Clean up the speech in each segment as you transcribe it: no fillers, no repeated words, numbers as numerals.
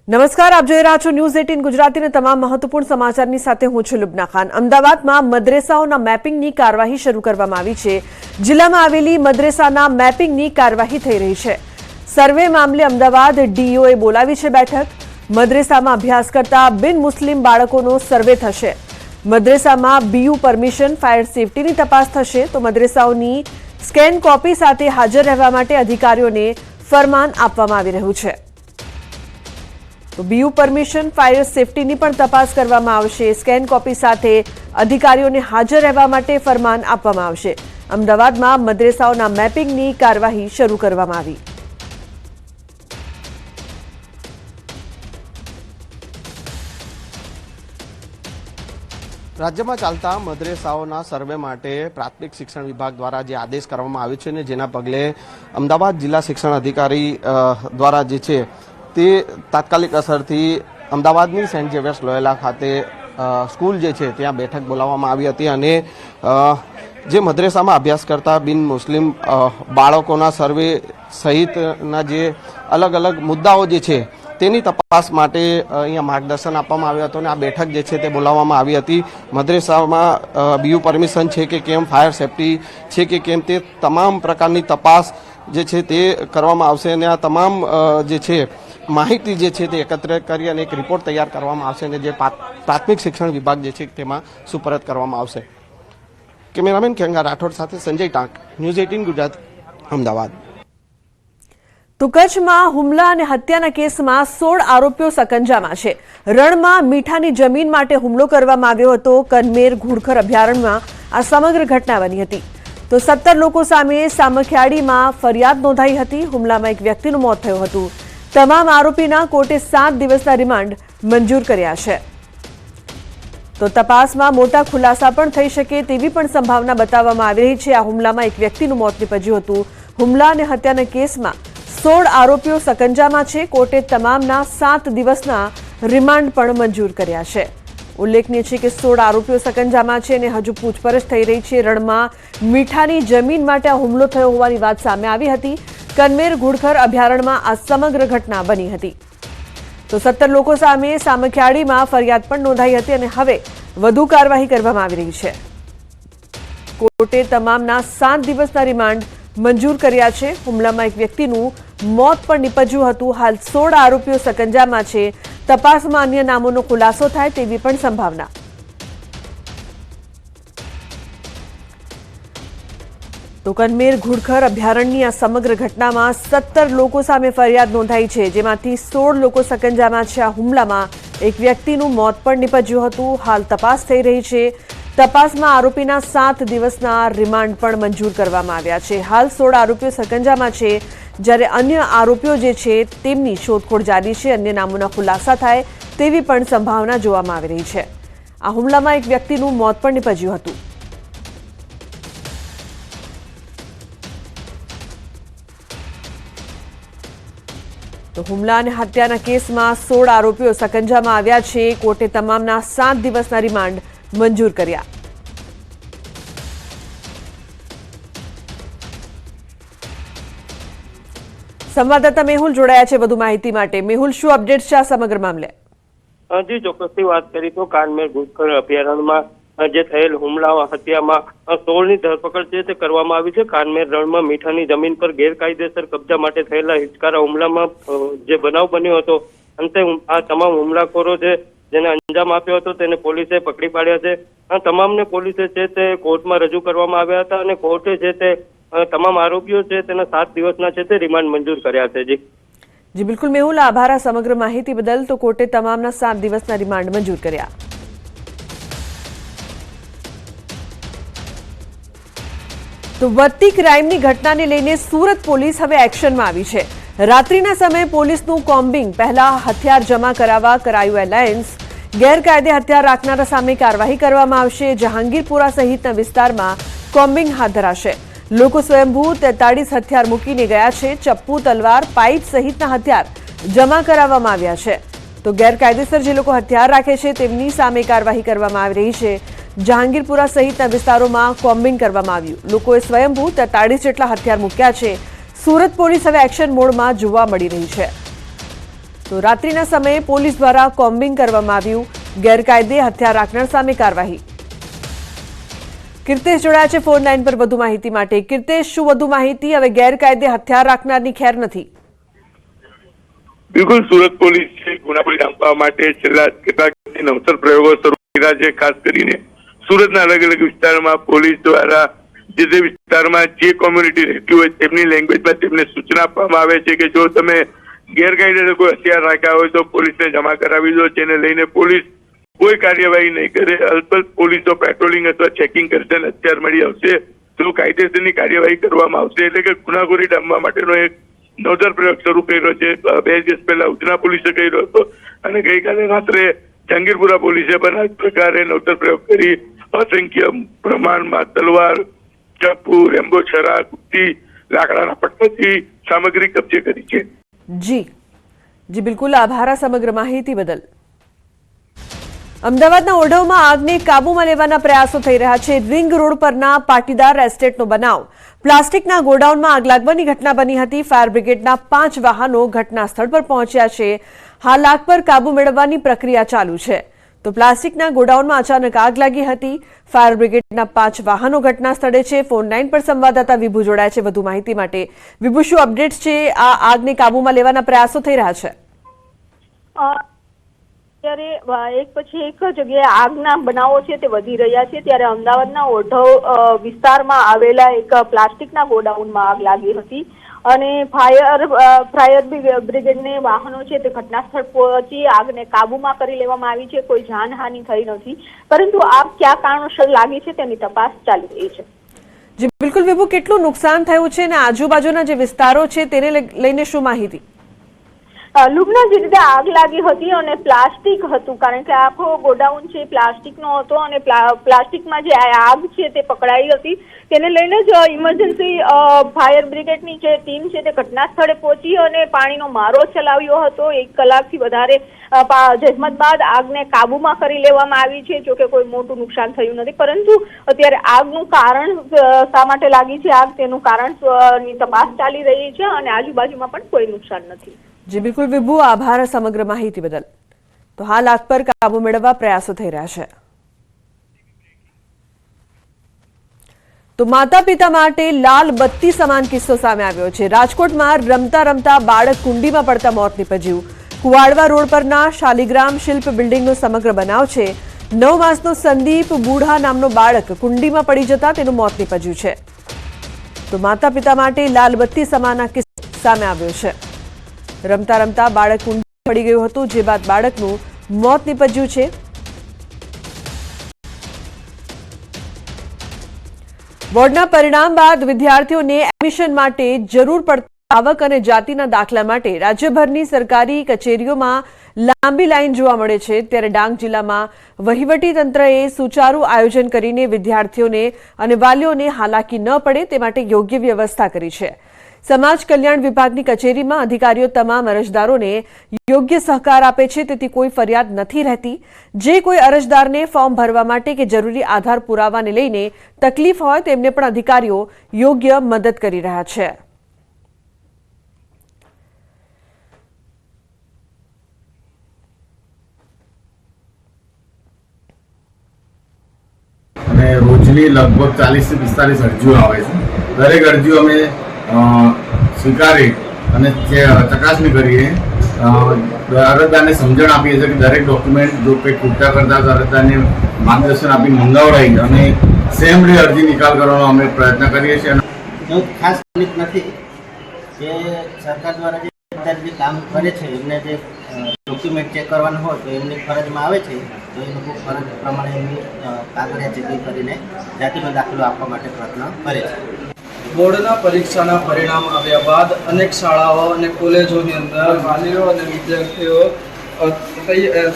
નમસ્કાર, આપ જોઈ રહ્યા છો ન્યૂઝ 18 ગુજરાતીના તમામ મહત્વપૂર્ણ સમાચારની સાથે હું છું લુબના ખાન। અમદાવાદમાં મદ્રેસાઓના મેપિંગની કાર્યવાહી શરૂ કરવામાં આવી છે। જિલ્લામાં આવેલી મદ્રેસાના મેપિંગની કાર્યવાહી થઈ રહી છે। સર્વે મામલે અમદાવાદ ડીઈઓએ બોલાવી છે બેઠક। મદ્રેસામાં અભ્યાસ કરતા બિન મુસ્લિમ બાળકોનો સર્વે થશે। મદ્રેસામાં બીયુ પરમિશન ફાયર સેફટીની તપાસ થશે તો મદ્રેસાઓની સ્કેન કોપી સાથે હાજર રહેવા માટે અધિકારીઓને ફરમાન આપવામાં આવી રહ્યું છે। તો બીયુ પરમિશન ફાયર સેફટીની પણ તપાસ કરવામાં આવશે। સ્કેન કોપી સાથે અધિકારીઓને હાજર રહેવા માટે ફરમાન આપવામાં આવશે। અમદાવાદમાં મદ્રેસાઓના મેપિંગની કાર્યવાહી શરૂ કરવામાં આવી। રાજ્યમાં ચાલતા મદ્રેસાઓના સર્વે માટે પ્રાથમિક શિક્ષણ વિભાગ દ્વારા જે આદેશ કરવામાં આવ્યો છે ને જેના પગલે અમદાવાદ જિલ્લા શિક્ષણ અધિકારી દ્વારા જે છે તે તાત્કાલિક અસરથી અમદાવાદની સેન્ટ ઝેવિયર્સ લોયોલા ખાતે સ્કૂલ જે છે ત્યાં બેઠક બોલાવવામાં આવી હતી અને જે મદ્રેસામાં અભ્યાસ કરતા બિન મુસ્લિમ બાળકોના સર્વે સહિતના જે અલગ અલગ મુદ્દાઓ જે છે તેની તપાસ માટે અહીંયા માર્ગદર્શન આપવામાં આવ્યું હતું અને આ બેઠક જે છે તે બોલાવવામાં આવી હતી। મદ્રેસામાં બીયુ પરમિશન છે કે કેમ, ફાયર સેફટી છે કે કેમ, તે તમામ પ્રકારની તપાસ જે છે તે કરવામાં આવશે અને આ તમામ જે છે માહિતી જે છે તે એકત્ર કરી અને એક રિપોર્ટ તૈયાર કરવામાં આવશે અને જે પ્રાથમિક શિક્ષણ વિભાગ જે છે તેમાં સુપરત કરવામાં આવશે। કેમેરામેન કેંગા રાઠોડ સાથે સંજય ટાંક, ન્યૂઝ 18 ગુજરાત, અમદાવાદ। તો કચ્છમાં હુમલા અને હત્યાના કેસમાં 16 આરોપીઓ સકંજામાં છે। રણમાં મીઠાની જમીન માટે હુમલો કરવામાં આવ્યો હતો। કનમેર ઘુડખર અભયારણ્યમાં આ સમગ્ર ઘટના બની હતી। તો 17 લોકો સામે સામખિયાળીમાં ફરિયાદ નોંધાઈ હતી। હુમલામાં એક વ્યક્તિનું મોત થયું હતું। તમામ આરોપીના કોર્ટે 7 દિવસના રિમાન્ડ મંજૂર કર્યા છે। તો તપાસમાં મોટા ખુલાસા પણ થઈ શકે તેવી પણ સંભાવના બતાવવામાં આવી રહી છે। આ હુમલામાં એક વ્યક્તિનું મોત નીપજ્યું હતું। હુમલા અને હત્યાના કેસમાં 16 આરોપીઓ સકંજામાં છે। કોર્ટે તમામના 7 દિવસના રિમાન્ડ પણ મંજૂર કર્યા છે। ઉલ્લેખનીય છે કે 16 આરોપીઓ સકંજામાં છે અને હજુ પૂછપરછ થઈ રહી છે। રણમાં મીઠાની જમીન માટે આ હુમલો થયો હોવાની વાત સામે આવી હતી। કનમેર ઘુડખર અભયારણ્યમાં આ સમગ્ર ઘટના બની હતી। તો 17 લોકો સામે સામખિયાળીમાં ફરિયાદ પણ નોંધાઈ હતી અને હવે વધુ કાર્યવાહી કરવામાં આવી રહી છે। કોર્ટે તમામના 7 દિવસના રિમાન્ડ મંજૂર કર્યા છે। હુમલામાં એક વ્યક્તિનું મોત પણ નીપજ્યું હતું। હાલ 16 આરોપીઓ સકંજામાં છે। તપાસમાં અન્ય નામોનો ખુલાસો થાય તેવી પણ સંભાવના। તો કનમેર ઘુડખર અભયારણ્યની આ સમગ્ર ઘટનામાં 17 લોકો સામે ફરિયાદ નોંધાઈ છે, જેમાંથી 16 લોકો સકંજામાં છે। આ હુમલામાં એક વ્યક્તિનું મોત પણ નીપજ્યું હતું। હાલ તપાસ થઈ રહી છે। તપાસમાં આરોપીના 7 દિવસના રિમાન્ડ પણ મંજૂર કરવામાં આવ્યા છે। હાલ 16 આરોપીઓ સકંજામાં છે, જ્યારે અન્ય આરોપીઓ જે છે તેમની શોધખોળ જારી છે। અન્ય નામોના ખુલાસા થાય તેવી પણ સંભાવના જોવામાં આવી રહી છે। આ હુમલામાં એક વ્યક્તિનું મોત પણ નીપજ્યું હતું। તો હુમલા અને હત્યાના કેસમાં 16 આરોપીઓ સકંજામાં આવ્યા છે। કોર્ટે તમામના 7 દિવસના રિમાન્ડ મંજૂર કર્યા। સંવાદદાતા મેહુલ જોડાયા છે વધુ માહિતી માટે। મેહુલ, શું અપડેટ્સ છે આ સમગ્ર મામલે? જી, ચોક્કસથી વાત કરી તો કાનમેર ઘુડખર અભયારણ્યમાં જે થયેલ હુમલા હત્યામાં 16 ની ધરપકડ છે તે કરવામાં આવી છે। કાનમેર રણમાં મીઠાની જમીન પર ગેરકાયદેસર કબજા માટે થયેલા હિચકારા હુમલામાં જે બનાવ બન્યો હતો, અંતે આ તમામ હુમલાખોરો જેને અંજામ આપ્યો હતો તેને પોલીસે પકડી પાડ્યા છે। આ તમામને પોલીસે છે તે કોર્ટમાં રજૂ કરવામાં આવ્યા હતા અને કોર્ટે છે તે તમામ આરોપીઓ છે તેના 7 દિવસના છે તે રિમાન્ડ મંજૂર કર્યા છે। જી બિલકુલ મેહુલ, આભાર આ સમગ્ર માહિતી બદલ। તો કોર્ટે તમામના 7 દિવસના રિમાન્ડ મંજૂર કર્યા। તો વધતી ક્રાઇમની ઘટનાને લઈને સુરત પોલીસ હવે એક્શનમાં આવી છે। રાત્રિના સમયે પોલીસનું કોમ્બિંગ, પહેલા હથિયાર જમા કરાવવા કરાયું એલાયન્સ। ગેરકાયદે હથિયાર રાખનારા સામે કાર્યવાહી કરવામાં આવશે। જહાંગીરપુરા સહિતના વિસ્તારમાં કોમ્બિંગ હાથ ધરાશે। લોકો સ્વયંભૂ 43 હથિયાર મૂકીને ગયા છે। ચપ્પુ, તલવાર, પાઇપ સહિતના હથિયાર જમા કરાવવામાં આવ્યા છે। તો ગેરકાયદેસર જે લોકો હથિયાર રાખે છે તેમની સામે કાર્યવાહી કરવામાં આવી રહી છે। જહાંગીરપુરા સહિતના વિસ્તારોમાં કોમ્બિંગ કરવામાં આવ્યું। લોકોએ સ્વયંભૂ 43 જેટલા હથિયાર મૂક્યા છે। સુરત પોલીસ હવે એક્શન મોડમાં જોવા મળી રહી છે। તો રાત્રિના સમયે પોલીસ દ્વારા કોમ્બિંગ કરવામાં આવ્યું. ગેરકાયદે હથિયાર રાખનાર સામે કાર્યવાહી. કીર્તેશ જોડાયા છે ફોન લાઈન પર વધુ માહિતી માટે. કીર્તેશ, શું વધુ માહિતી? હવે ગેરકાયદે હથિયાર રાખનારની ખેર નથી. બિલકુલ, સુરત પોલીસે ગુનાખોરી ડામવા માટે છેલ્લા કેટલાક નવતર પ્રયોગો શરૂ કર્યા છે. ખાસ કરીને સુરતના અલગ અલગ વિસ્તારમાં પોલીસ દ્વારા જે વિસ્તારમાં જે કોમ્યુનિટી રહેતી હોય તેમની લેંગ્વેજમાં તેમને સૂચના આપવામાં આવે છે કે જો તમે ગેરકાયદે કોઈ હથિયાર રાખ્યા હોય તો પોલીસને જમા કરાવી દો, જેને લઈને પોલીસ કોઈ કાર્યવાહી નહીં કરે. અલબત્ત પોલીસો પેટ્રોલિંગ અથવા ચેકિંગ કરશે અને હથિયાર મળી આવશે તો કાયદેસરની કાર્યવાહી કરવામાં આવશે. એટલે કે ગુનાખોરી ડામવા માટેનો એક નવતર પ્રયોગ શરૂ કર્યો છે. 2 દિવસ પહેલા ઉધના પોલીસે કર્યો હતો અને ગઈકાલે રાત્રે જહાંગીરપુરા પોલીસે પણ આ પ્રકારે નવતર પ્રયોગ કરી અસંખ્ય પ્રમાણમાં તલવાર, ચાકુ, રેમ્બો છરા, કુટ્ટી, લાકડાના પટ્ટાથી સામગ્રી કબજે કરી છે. જી બિલકુલ, આભાર સમગ્ર માહિતી બદલ. અમદાવાદના ઓઢવમાં આગને કાબૂમાં લેવાના પ્રયાસો થઈ રહ્યા છે. રિંગ રોડ પરના પાટીદાર એસ્ટેટનો બનાવ. પ્લાસ્ટિકના ગોડાઉનમાં આગ લાગવાની ઘટના બની હતી. ફાયર બ્રિગેડના 5 વાહનો ઘટના સ્થળ પર પહોંચ્યા છે. હાલ આગ પર કાબુ મેળવવાની પ્રક્રિયા ચાલુ છે. તો પ્લાસ્ટિકના ગોડાઉનમાં અચાનક આગ લાગી હતી. ફાયર બ્રિગેડના 5 વાહનો ઘટના સ્થળે છે. ફોન લાઈન પર સંવાદદાતા વિભુ જોડાયા છે વધુ માહિતી માટે. વિભુ, શું અપડેટ્સ છે? આ આગને કાબૂમાં લેવાના પ્રયાસો થઈ રહ્યા છે. ત્યારે એક પછી એક જગ્યાએ આગના બનાવો છે તે વધી રહ્યા છે. ત્યારે અમદાવાદના ઓઢવ વિસ્તારમાં આવેલા એક પ્લાસ્ટિકના ગોડાઉનમાં આગ લાગી હતી અને ફાયર બ્રિગેડને વાહનો છે તે ઘટના સ્થળ પહોંચી આગને કાબૂમાં કરી લેવામાં આવી છે. કોઈ જાનહાનિ થઈ નથી, પરંતુ આગ કયા કારણોસર લાગી છે તેની તપાસ ચાલી રહી છે. જી બિલકુલ વિભુ, કેટલું નુકસાન થયું છે અને આજુબાજુના જે વિસ્તારો છે તેને લઈને શું માહિતી? લુગના જે રીતે આગ લાગી હતી અને પ્લાસ્ટિક હતું, કારણ કે આખો ગોડાઉન છે પ્લાસ્ટિકનો હતો અને પ્લાસ્ટિકમાં જે આગ છે તે પકડાઈ હતી. તેને લઈને જ ઇમરજન્સી ફાયર બ્રિગેડની જે ટીમ છે તે ઘટના સ્થળે પહોંચી અને પાણીનો મારો ચલાવ્યો હતો. 1 કલાકથી વધારે જહેમત બાદ આગને કાબૂમાં કરી લેવામાં આવી છે. જોકે કોઈ મોટું નુકસાન થયું નથી, પરંતુ અત્યારે આગનું કારણ શા માટે લાગી છે આગ તેનું કારણની તપાસ ચાલી રહી છે અને આજુબાજુમાં પણ કોઈ નુકસાન નથી. જી બિલકુલ વિભુ, આભાર સમગ્ર માહિતી બદલ. તો હાલ આગ પર કાબુ મેળવવા પ્રયાસો થઈ રહ્યા છે. તો માતા પિતા માટે લાલ બત્તી સમાન કિસ્સો સામે આવ્યો છે. રાજકોટમાં રમતા રમતા બાળક કુંડીમાં પડતા મોત નીપજ્યું. કુવાડવા રોડ પરના શાલિગ્રામ શિલ્પ બિલ્ડિંગનો સમગ્ર બનાવ છે. 9 માસનો સંદીપ બુઢા નામનો બાળક કુંડીમાં પડી જતા તેનું મોત નીપજ્યું છે. તો માતા પિતા માટે લાલ બત્તી સમાન કિસ્સો સામે આવ્યો છે. રમતા રમતા બાળક કુંડી પડી ગયું હતું, જે બાદ બાળકનું મોત નીપજ્યું છે. બોર્ડના પરિણામ બાદ વિદ્યાર્થીઓને એડમિશન માટે જરૂર પડતી આવક અને જાતિના દાખલા માટે રાજ્યભરની સરકારી કચેરીઓમાં લાંબી લાઈન જોવા મળે છે. ત્યારે ડાંગ જિલ્લામાં વહીવટી તંત્રએ સુચારુ આયોજન કરીને વિદ્યાર્થીઓને અને વાલીઓને હાલાકી ન પડે તે માટે યોગ્ય વ્યવસ્થા કરી છે. સમાજ કલ્યાણ વિભાગની કચેરીમાં અધિકારીઓ તમામ અરજદારોને યોગ્ય સહકાર આપે છે, તેથી કોઈ ફરિયાદ નથી રહેતી. જે કોઈ અરજદારને ફોર્મ ભરવા માટે કે જરૂરી આધાર પુરાવાને લઈને તકલીફ હોય તેમને પણ અધિકારીઓ યોગ્ય મદદ કરી રહ્યા છે. અને રોજની લગભગ 40 થી 45 અરજીઓ આવે છે. દરેક અરજીઓ અમે સ્વીકારી અને ચકાસણી કરીએ. અરજદારને સમજણ આપીએ છીએ કે દરેક ડોક્યુમેન્ટ જો કંઈ ખૂટા કરતા અરજદારને માર્ગદર્શન આપી મંગાવડાવી અને સેમ ડે અરજી નિકાલ કરવાનો અમે પ્રયત્ન કરીએ છીએ. એવું ખાસ નથી કે સરકાર દ્વારા જે કામ કરે છે એમને જે ડોક્યુમેન્ટ ચેક કરવાનું હોય તો એમની ફરજમાં આવે છે, તો એ લોકો ફરજ પ્રમાણે એમની કાગળિયા ચેકિંગ કરીને જાતિનો દાખલો આપવા માટે પ્રયત્ન કરે છે. બોર્ડના પરીક્ષાના પરિણામ આવ્યા બાદ અનેક શાળાઓ અને કોલેજોની અંદર વાલીઓ અને વિદ્યાર્થીઓ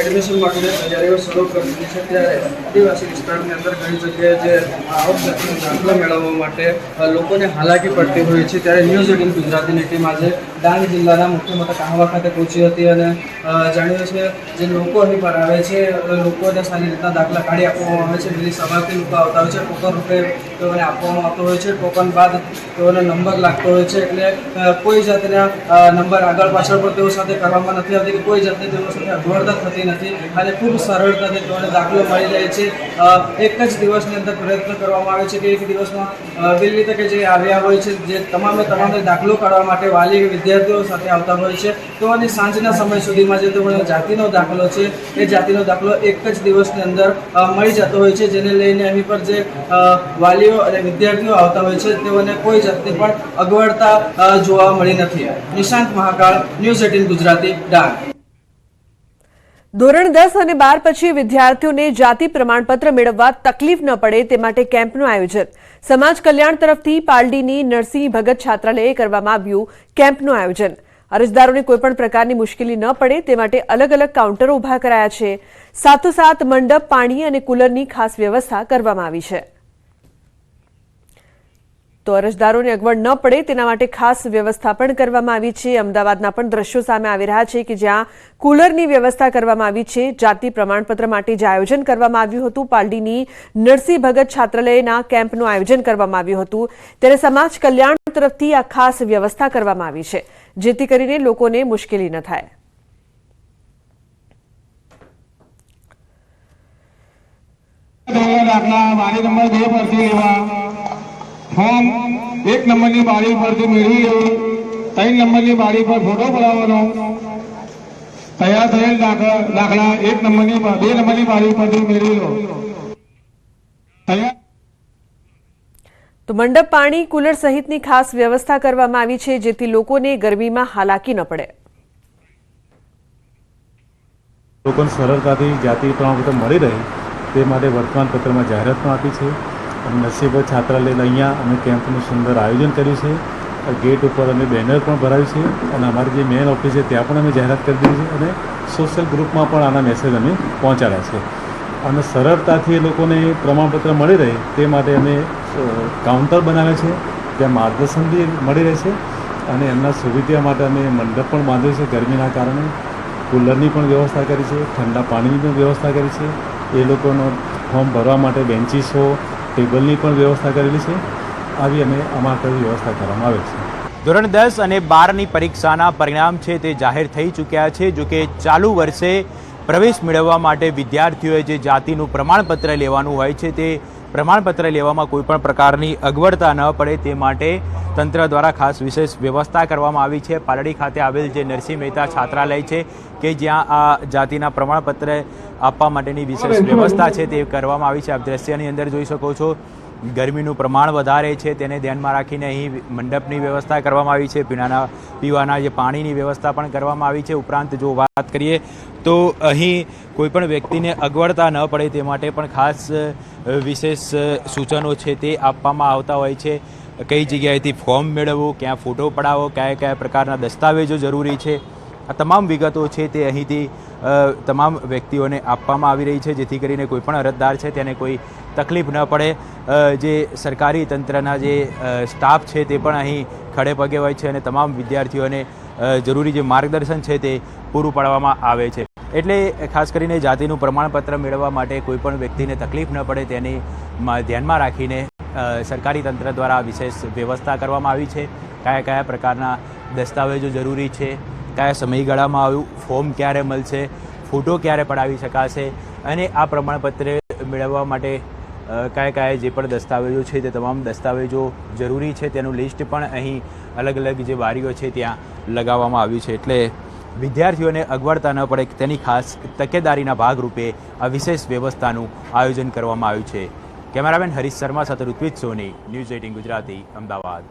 એડમિશન માટેની તૈયારીઓ શરૂ કરી દીધી છે. ત્યારે આદિવાસી વિસ્તારની અંદર ઘણી જગ્યાએ જે આવક જાતિનો દાખલો મેળવવા માટે લોકોને હાલાકી પડતી હોય છે. ત્યારે ન્યૂઝ 18 ગુજરાતીની ટીમ આજે ડાંગ જિલ્લાના મુખ્ય મથક આહવા ખાતે પહોંચી હતી અને જાણ્યું છે જે લોકો અહીં પર આવે છે લોકોને સારી રીતના દાખલા કાઢી આપવામાં આવે છે. વહેલી સવારથી લોકો આવતા હોય છે. ટોકન રૂપે તેઓને આપવામાં આવતો હોય છે. ટોકન બાદ તેઓને નંબર લાગતો હોય છે. એટલે કોઈ જાતના નંબર આગળ પાછળ પણ તેઓ સાથે કરવામાં નથી આવતી કે કોઈ જાતની તેઓ સાથે અગવડતા થતી નથી અને ખૂબ સરળતાથી તેઓને દાખલો મળી જાય છે. એક જ દિવસની અંદર પ્રયત્ન કરવામાં આવે છે કે એક દિવસમાં વહેલી તકે જે આવ્યા હોય છે જે તમામે દાખલો કાઢવા માટે વાલી વિદ્યાર્થીઓ સાથે આવતા હોય છે તો અને સાંજના સમય સુધીમાં જે તેઓને જાતિનો દાખલો છે એ જાતિનો દાખલો એક જ દિવસની અંદર મળી જતો હોય છે, જેને લઈને અહીં પર જે વાલીઓ અને વિદ્યાર્થીઓ આવતા હોય છે તેઓને કોઈ જાતની પણ અગવડતા જોવા મળી નથી. નિશાંત મહાકાળ, ન્યૂઝ 18 ગુજરાતી, ડાંગ. ધોરણ 10 અને 12 પછી વિદ્યાર્થીઓને જાતિ પ્રમાણપત્ર મેળવવા તકલીફ ન પડે તે માટે કેમ્પનું આયોજન. સમાજ કલ્યાણ તરફથી પાલડીની નરસિંહ ભગત છાત્રાલયે કરવામાં આવ્યું કેમ્પનું આયોજન. અરજદારોને કોઈપણ પ્રકારની મુશ્કેલી ન પડે તે માટે અલગ અલગ કાઉન્ટરો ઉભા કરાયા છે. સાથોસાથ મંડપ, પાણી અને કુલરની ખાસ વ્યવસ્થા કરવામાં આવી છે. તો અરજદારોને અગવડ ન પડે તેના માટે ખાસ વ્યવસ્થા પણ કરવામાં આવી છે. અમદાવાદના પણ દ્રશ્યો સામે આવી રહ્યા છે કે જ્યાં કુલરની વ્યવસ્થા કરવામાં આવી છે. જાતિ પ્રમાણપત્ર માટે જે આયોજન કરવામાં આવ્યું હતું, પાલડીની નરસિંહ ભગત છાત્રાલયના કેમ્પનું આયોજન કરવામાં આવ્યું હતું, ત્યારે સમાજ કલ્યાણ તરફથી આ ખાસ વ્યવસ્થા કરવામાં આવી છે જેથી કરીને લોકોને મુશ્કેલી ન થાય. ફોર્મ 1 નંબરની બારી પરથી મેળવી લેવું, 3 નંબરની બારી પર ફોટો પડાવવાનો, તૈયાર થયેલ દાખલા 1 નંબરની 2 નંબરની બારી પરથી મેળવી લો. તો મંડપ, પાણી, કુલર સહિતની ખાસ વ્યવસ્થા કરવામાં આવી છે જેથી લોકોને ગરમીમાં હાલાકી ન પડે. લોકોને સરળતાથી જાતિ પ્રમાણપત્ર મળી રહે તે માટે વર્તમાનપત્રમાં જાહેરાત પણ આપી છે. નરસિંહ ભગત છાત્રાલય અહીંયા અમે કેમ્પનું સુંદર આયોજન કર્યું છે. ગેટ ઉપર અમે બેનર પણ ભરાવ્યું છે અને અમારી જે મેન ઓફિસ છે ત્યાં પણ અમે જાહેરાત કરી દીધી છે અને સોશિયલ ગ્રુપમાં પણ આના મેસેજ અમે પહોંચાડ્યા છે. અને સરળતાથી એ લોકોને પ્રમાણપત્ર મળી રહે તે માટે અમે કાઉન્ટર બનાવ્યા છે, ત્યાં માર્ગદર્શન બી મળી રહે છે અને એમના સુવિધા માટે અમે મંડપ પણ બાંધ્યો છે. ગરમીના કારણે કુલરની પણ વ્યવસ્થા કરી છે, ઠંડા પાણીની પણ વ્યવસ્થા કરી છે. એ લોકોનો ફોર્મ ભરવા માટે બેન્ચીસો, ટેબલની પણ વ્યવસ્થા કરેલી છે. આવી અમે અમારા તરફથી વ્યવસ્થા કરવામાં આવે છે. ધોરણ 10 અને 12ની પરીક્ષાના પરિણામ છે તે જાહેર થઈ ચૂક્યા છે. જોકે ચાલુ વર્ષે પ્રવેશ મેળવવા માટે વિદ્યાર્થીઓએ જે જાતિનું પ્રમાણપત્ર લેવાનું હોય છે તે પ્રમાણપત્ર લેવામાં કોઈપણ પ્રકારની અગવડતા ન પડે તે માટે તંત્ર દ્વારા ખાસ વિશેષ વ્યવસ્થા કરવામાં આવી છે. પાલડી ખાતે આવેલ જે નરસિંહ મહેતા છાત્રાલય છે કે જ્યાં આ જાતિના પ્રમાણપત્ર આપવા માટેની વિશેષ વ્યવસ્થા છે તે કરવામાં આવી છે. આપ દ્રશ્યની અંદર જોઈ શકો છો, ગરમીનું પ્રમાણ વધારે છે તેને ધ્યાનમાં રાખીને અહીં મંડપની વ્યવસ્થા કરવામાં આવી છે. પીવાના જે પાણીની વ્યવસ્થા પણ કરવામાં આવી છે. ઉપરાંત જો વાત કરીએ તો અહીં કોઈપણ વ્યક્તિને અગવડતા ન પડે તે માટે પણ ખાસ વિશેષ સૂચનો છે તે આપવામાં આવતા હોય છે. કઈ જગ્યાએથી ફોર્મ મેળવવું, ક્યાં ફોટો પડાવવો, કયા કયા પ્રકારના દસ્તાવેજો જરૂરી છે, આ તમામ વિગતો છે તે અહીંથી તમામ વ્યક્તિઓને આપવામાં આવી રહી છે જેથી કરીને કોઈપણ અરજદાર છે તેને કોઈ તકલીફ ન પડે. જે સરકારી તંત્રના જે સ્ટાફ છે તે પણ અહીં ખડે પગે હોય છે અને તમામ વિદ્યાર્થીઓને જરૂરી જે માર્ગદર્શન છે તે પૂરું પાડવામાં આવે છે. એટલે ખાસ કરીને જાતિનું પ્રમાણપત્ર મેળવવા માટે કોઈપણ વ્યક્તિને તકલીફ ન પડે તેની ધ્યાનમાં રાખીને સરકારી તંત્ર દ્વારા વિશેષ વ્યવસ્થા કરવામાં આવી છે. કયા કયા પ્રકારના દસ્તાવેજો જરૂરી છે, કયા સમયગાળામાં આવ્યું, ફોર્મ ક્યારે મળશે, ફોટો ક્યારે પડાવી શકાશે અને આ પ્રમાણપત્ર મેળવવા માટે કયા કયા જે પણ દસ્તાવેજો છે તે તમામ દસ્તાવેજો જરૂરી છે તેનું લિસ્ટ પણ અહીં અલગ અલગ જે બારીઓ છે ત્યાં લગાવવામાં આવ્યું છે. એટલે વિદ્યાર્થીઓને અગવડતા ન પડે તેની ખાસ તકેદારીના ભાગરૂપે આ વિશેષ વ્યવસ્થાનું આયોજન કરવામાં આવ્યું છે. કેમેરામેન હરીશ શર્મા સાથે ઋત્વિજ સોની, ન્યૂઝ 18 ગુજરાતી, અમદાવાદ.